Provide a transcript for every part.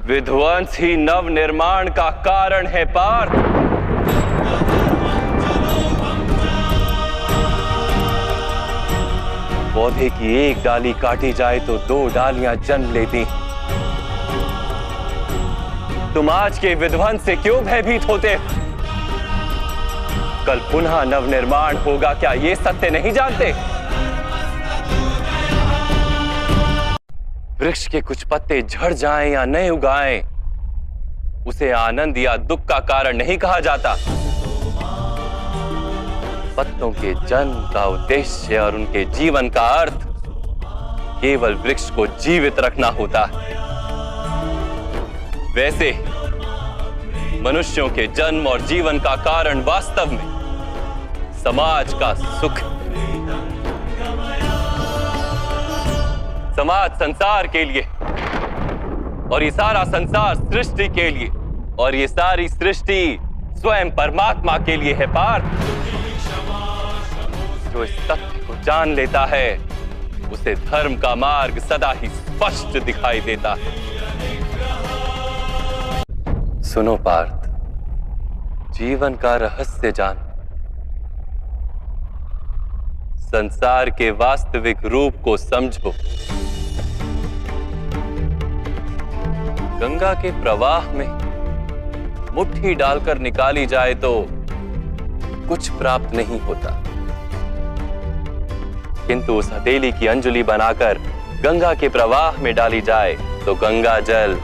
विध्वंस ही नव निर्माण का कारण है पार्थ। पौधे की एक डाली काटी जाए तो दो डालियां जन्म लेती। तुम आज के विध्वंस से क्यों भयभीत होते? कल पुनः नवनिर्माण होगा, क्या ये सत्य नहीं जानते? वृक्ष के कुछ पत्ते झड़ जाएं या नए उगाएं, उसे आनंद या दुख का कारण नहीं कहा जाता। पत्तों के जन्म का उद्देश्य और उनके जीवन का अर्थ केवल वृक्ष को जीवित रखना होता है। वैसे मनुष्यों के जन्म और जीवन का कारण वास्तव में समाज का सुख। समाज संसार के लिए और ये सारा संसार सृष्टि के लिए और ये सारी सृष्टि स्वयं परमात्मा के लिए है पार्थ। जो इस तथ्य को जान लेता है उसे धर्म का मार्ग सदा ही स्पष्ट दिखाई देता है। सुनो पार्थ, जीवन का रहस्य जान, संसार के वास्तविक रूप को समझो। गंगा के प्रवाह में मुट्ठी डालकर निकाली जाए तो कुछ प्राप्त नहीं होता, किंतु उस हथेली की अंजलि बनाकर गंगा के प्रवाह में डाली जाए तो गंगा जल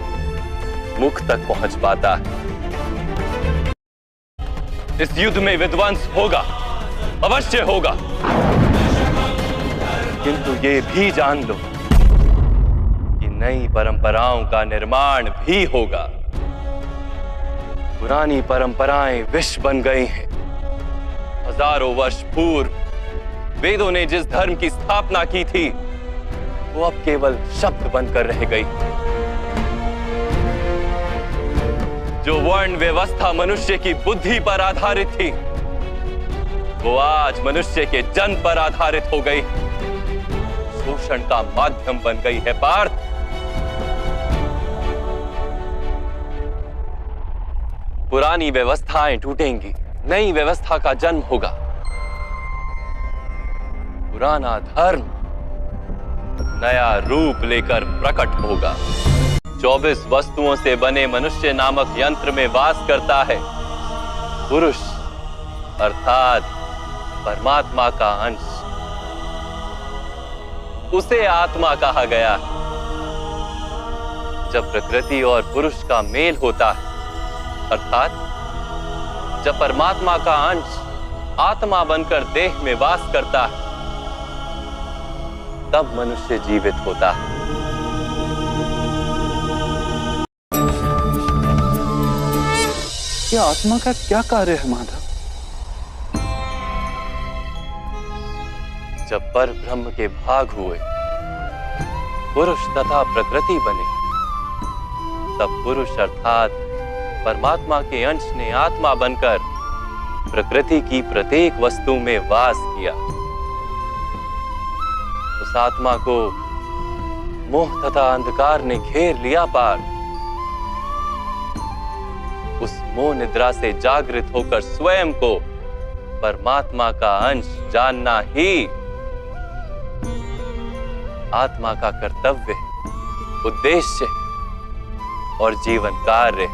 मुख तक पहुंच पाता है। इस युद्ध में विध्वंस होगा, अवश्य होगा, किंतु ये भी जान लो कि नई परंपराओं का निर्माण भी होगा। पुरानी परंपराएं विष बन गई हैं। हजारों वर्ष पूर्व वेदों ने जिस धर्म की स्थापना की थी वो अब केवल शब्द बनकर रह गई। जो वर्ण व्यवस्था मनुष्य की बुद्धि पर आधारित थी वो आज मनुष्य के जन्म पर आधारित हो गई, शोषण का माध्यम बन गई है पार्थ। पुरानी व्यवस्थाएं टूटेंगी, नई व्यवस्था का जन्म होगा। पुराना धर्म नया रूप लेकर प्रकट होगा। 24 वस्तुओं से बने मनुष्य नामक यंत्र में वास करता है पुरुष अर्थात परमात्मा का अंश। उसे आत्मा कहा गया है। जब प्रकृति और पुरुष का मेल होता है, अर्थात जब परमात्मा का अंश आत्मा बनकर देह में वास करता है, तब मनुष्य जीवित होता है। यह आत्मा का क्या कार्य है माधव? जब पर ब्रह्म के भाग हुए, पुरुष तथा प्रकृति बने, तब पुरुष अर्थात परमात्मा के अंश ने आत्मा बनकर प्रकृति की प्रत्येक वस्तु में वास किया। उस आत्मा को मोह तथा अंधकार ने घेर लिया पार। उस मोह निद्रा से जागृत होकर स्वयं को परमात्मा का अंश जानना ही आत्मा का कर्तव्य, उद्देश्य और जीवन कार्य।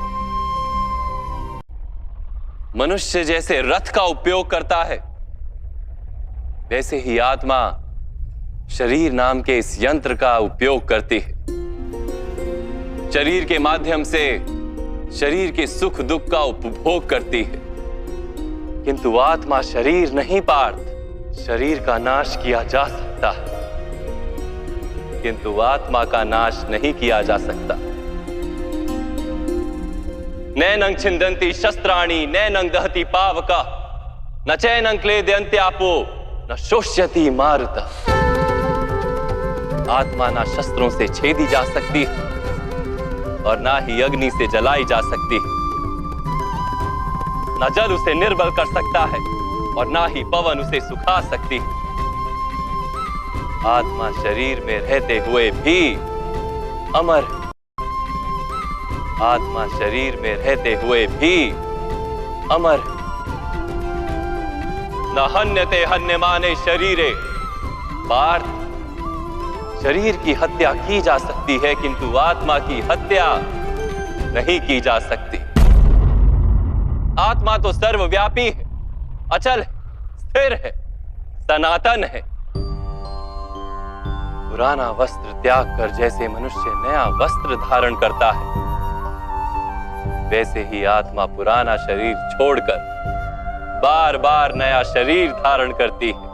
मनुष्य जैसे रथ का उपयोग करता है, वैसे ही आत्मा शरीर नाम के इस यंत्र का उपयोग करती है। शरीर के माध्यम से शरीर के सुख दुख का उपभोग करती है, किंतु आत्मा शरीर नहीं पार्थ। शरीर का नाश किया जा सकता है, किंतु आत्मा का नाश नहीं किया जा सकता। नैनं छिन्दन्ति शस्त्राणि नैनं दहति पावका न चैनं क्लेदयन्त्यापो न शोष्यति मारुता। आत्मा ना शस्त्रों से छेदी जा सकती है और ना ही अग्नि से जलाई जा सकती है। ना जल उसे निर्बल कर सकता है और ना ही पवन उसे सुखा सकती है। आत्मा शरीर में रहते हुए भी अमर है। आत्मा शरीर में रहते हुए भी अमर है। न हन्यते हन्यमाने शरीरे। पार्थ, शरीर की हत्या की जा सकती है किंतु आत्मा की हत्या नहीं की जा सकती। आत्मा तो सर्वव्यापी है, अचल है, स्थिर है, सनातन है। पुराना वस्त्र त्याग कर जैसे मनुष्य नया वस्त्र धारण करता है, वैसे ही आत्मा पुराना शरीर छोड़कर बार बार नया शरीर धारण करती है।